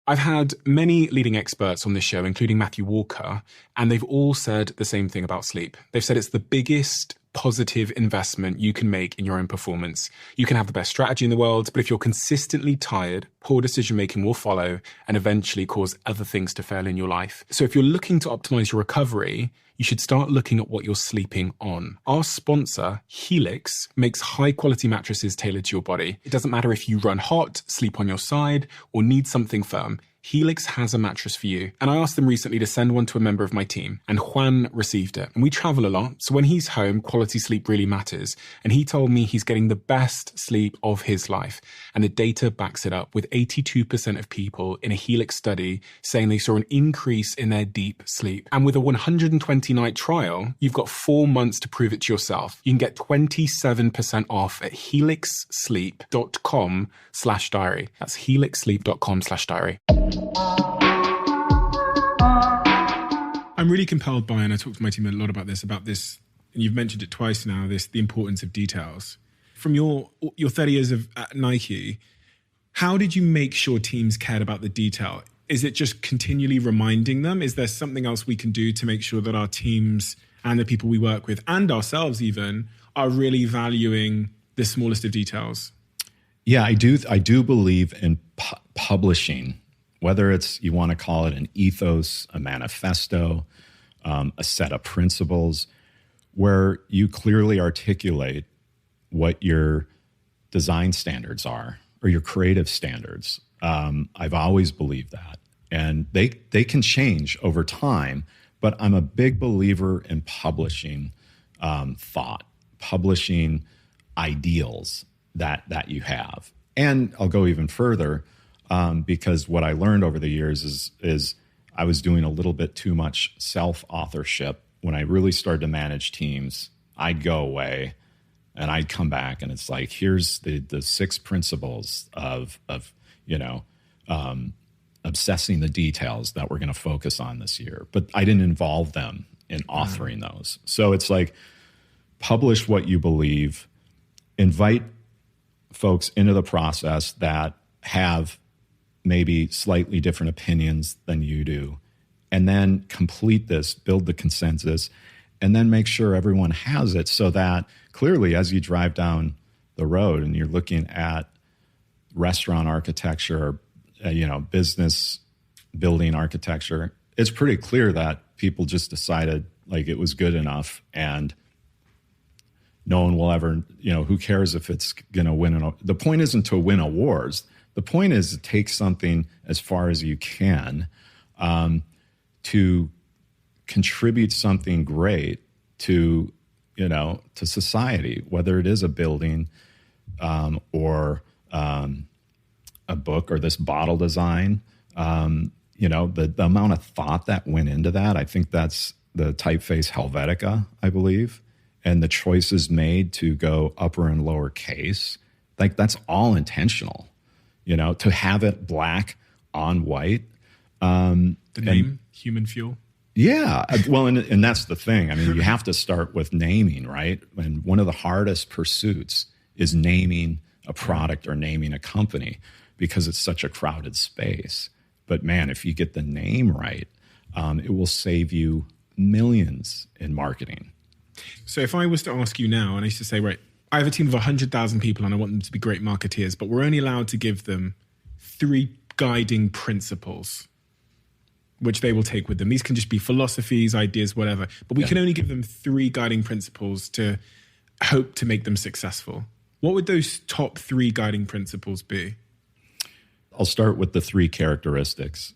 I've had many leading experts on this show, including Matthew Walker, and they've all said the same thing about sleep. They've said it's the biggest positive investment you can make in your own performance. You can have the best strategy in the world, but if you're consistently tired, poor decision-making will follow and eventually cause other things to fail in your life. So if you're looking to optimize your recovery, you should start looking at what you're sleeping on. Our sponsor, Helix, makes high-quality mattresses tailored to your body. It doesn't matter if you run hot, sleep on your side, or need something firm. Helix has a mattress for you. And I asked them recently to send one to a member of my team, and Juan received it. And we travel a lot, so when he's home, quality sleep really matters. And he told me he's getting the best sleep of his life. And the data backs it up, with 82% of people in a Helix study saying they saw an increase in their deep sleep. And with a 120-night trial, you've got 4 months to prove it to yourself. You can get 27% off at helixsleep.com/diary. That's helixsleep.com/diary. I'm really compelled by, and I talked to my team a lot about this, and you've mentioned it twice now, the importance of details. From your 30 years at Nike, how did you make sure teams cared about the detail? Is it just continually reminding them? Is there something else we can do to make sure that our teams and the people we work with, and ourselves even, are really valuing the smallest of details? Yeah, I do believe in publishing, whether it's, you want to call it an ethos, a manifesto, a set of principles, where you clearly articulate what your design standards are or your creative standards. I've always believed that. And they can change over time, but I'm a big believer in publishing thought, publishing ideals that you have. And I'll go even further, because what I learned over the years is I was doing a little bit too much self-authorship. When I really started to manage teams, I'd go away and I'd come back and it's like, here's the 6 principles of obsessing the details that we're going to focus on this year. But I didn't involve them in authoring those. So it's like, publish what you believe, invite folks into the process that have maybe slightly different opinions than you do, and then complete this, build the consensus, and then make sure everyone has it, so that clearly as you drive down the road and you're looking at restaurant architecture, business building architecture, it's pretty clear that people just decided like it was good enough, and no one will ever, who cares if it's going to win. The point isn't to win awards. The point is to take something as far as you can, to contribute something great to society, whether it is a building or a book or this bottle design. The amount of thought that went into that, I think that's the typeface Helvetica, I believe. And the choices made to go upper and lower case, like that's all intentional, to have it black on white. The name, Human Fuel. Yeah. Well, and that's the thing. I mean, you have to start with naming, right? And one of the hardest pursuits is naming a product or naming a company, because it's such a crowded space. But man, if you get the name right, it will save you millions in marketing. So if I was to ask you now, and I used to say, right, I have a team of 100,000 people and I want them to be great marketeers, but we're only allowed to give them 3 guiding principles, which they will take with them. These can just be philosophies, ideas, whatever, but we can only give them 3 guiding principles to hope to make them successful. What would those top 3 guiding principles be? I'll start with the 3 characteristics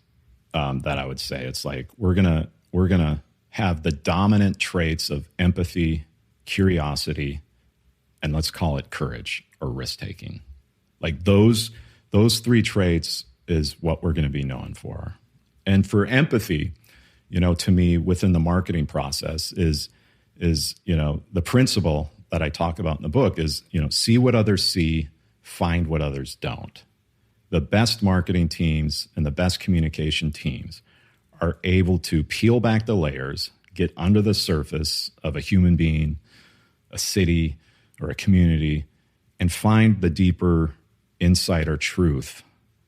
that I would say. It's like, we're gonna have the dominant traits of empathy, curiosity, and let's call it courage or risk-taking. Like those 3 traits is what we're going to be known for. And for empathy, to me, within the marketing process is the principle that I talk about in the book is, see what others see, find what others don't. The best marketing teams and the best communication teams are able to peel back the layers, get under the surface of a human being, a city, or a community, and find the deeper insight or truth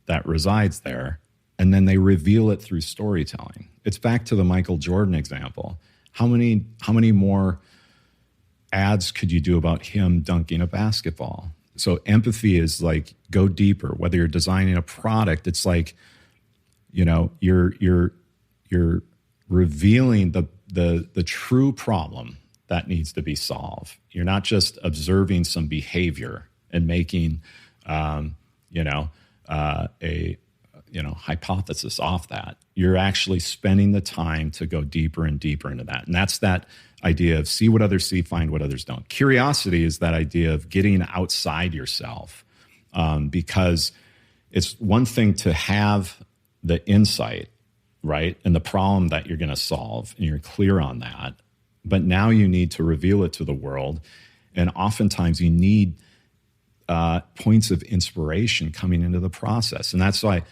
that resides there, and then they reveal it through storytelling. It's back to the Michael Jordan example. How many more ads could you do about him dunking a basketball? So empathy is like, go deeper. Whether you're designing a product, it's like, you're revealing the true problem that needs to be solved. You're not just observing some behavior and making a hypothesis off that. You're actually spending the time to go deeper and deeper into that. And that's that idea of see what others see, find what others don't. Curiosity is that idea of getting outside yourself, because it's one thing to have the insight, right, and the problem that you're going to solve, and you're clear on that. But now you need to reveal it to the world. And oftentimes you need points of inspiration coming into the process. And that's why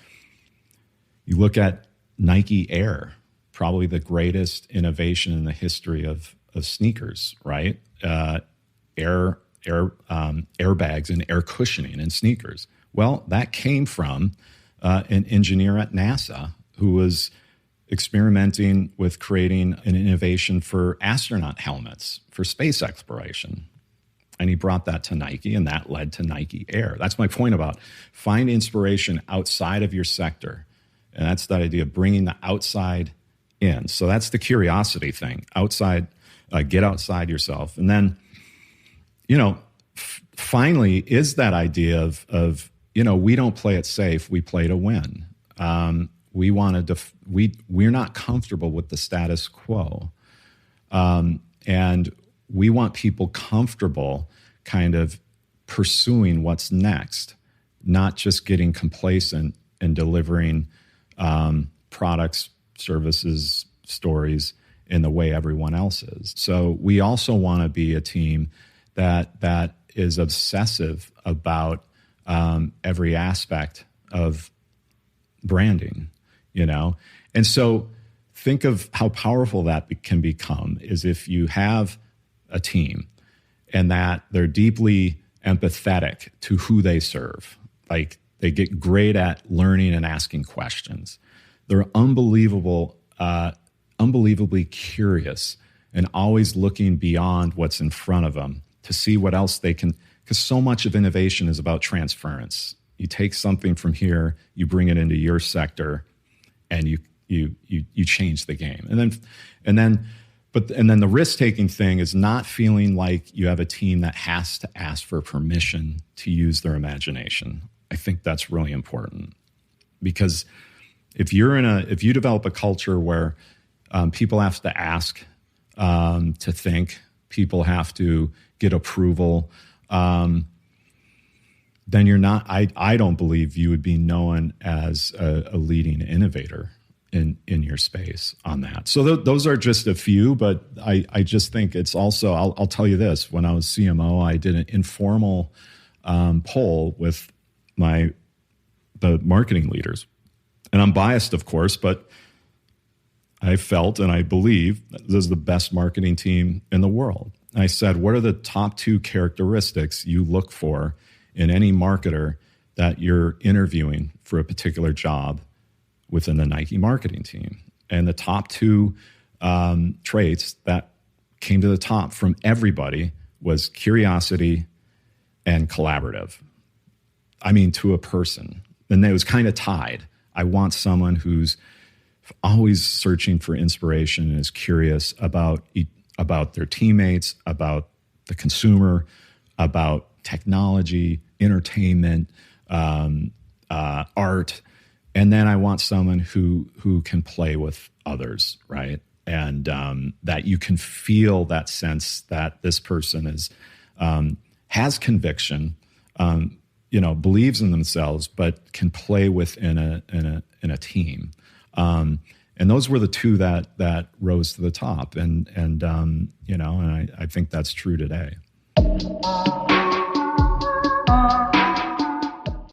you look at Nike Air, probably the greatest innovation in the history of sneakers, right? Airbags and air cushioning in sneakers. Well, that came from an engineer at NASA who was experimenting with creating an innovation for astronaut helmets for space exploration. And he brought that to Nike, and that led to Nike Air. That's my point about find inspiration outside of your sector. And that's that idea of bringing the outside in. So that's the curiosity thing. Outside, get outside yourself. And then, finally is that idea of we don't play it safe, we play to win. We're not comfortable with the status quo. And we want people comfortable kind of pursuing what's next, not just getting complacent and delivering products, services, stories in the way everyone else is. So we also want to be a team that is obsessive about every aspect of branding, And so think of how powerful that can become is if you have a team and that they're deeply empathetic to who they serve. Like they get great at learning and asking questions. They're unbelievably curious and always looking beyond what's in front of them to see what else they can, because so much of innovation is about transference. You take something from here, you bring it into your sector, and you change the game. And then the risk-taking thing is not feeling like you have a team that has to ask for permission to use their imagination. I think that's really important, because if you develop a culture where people have to ask to think, people have to get approval, then you're not. I don't believe you would be known as a leading innovator in your space on that. So those are just a few, but I just think it's also. I'll tell you this: when I was CMO, I did an informal poll with the marketing leaders, and I'm biased, of course, but I felt and I believe this is the best marketing team in the world. And I said, what are the top 2 characteristics you look for in any marketer that you're interviewing for a particular job within the Nike marketing team? And the top 2 traits that came to the top from everybody was curiosity and collaborative. I mean, to a person. And it was kind of tied. I want someone who's always searching for inspiration and is curious about their teammates, about the consumer, about technology, entertainment, art. And then I want someone who can play with others, right? And that you can feel that sense that this person has conviction, believes in themselves, but can play within a team. And those were the 2 that rose to the top, and I think that's true today.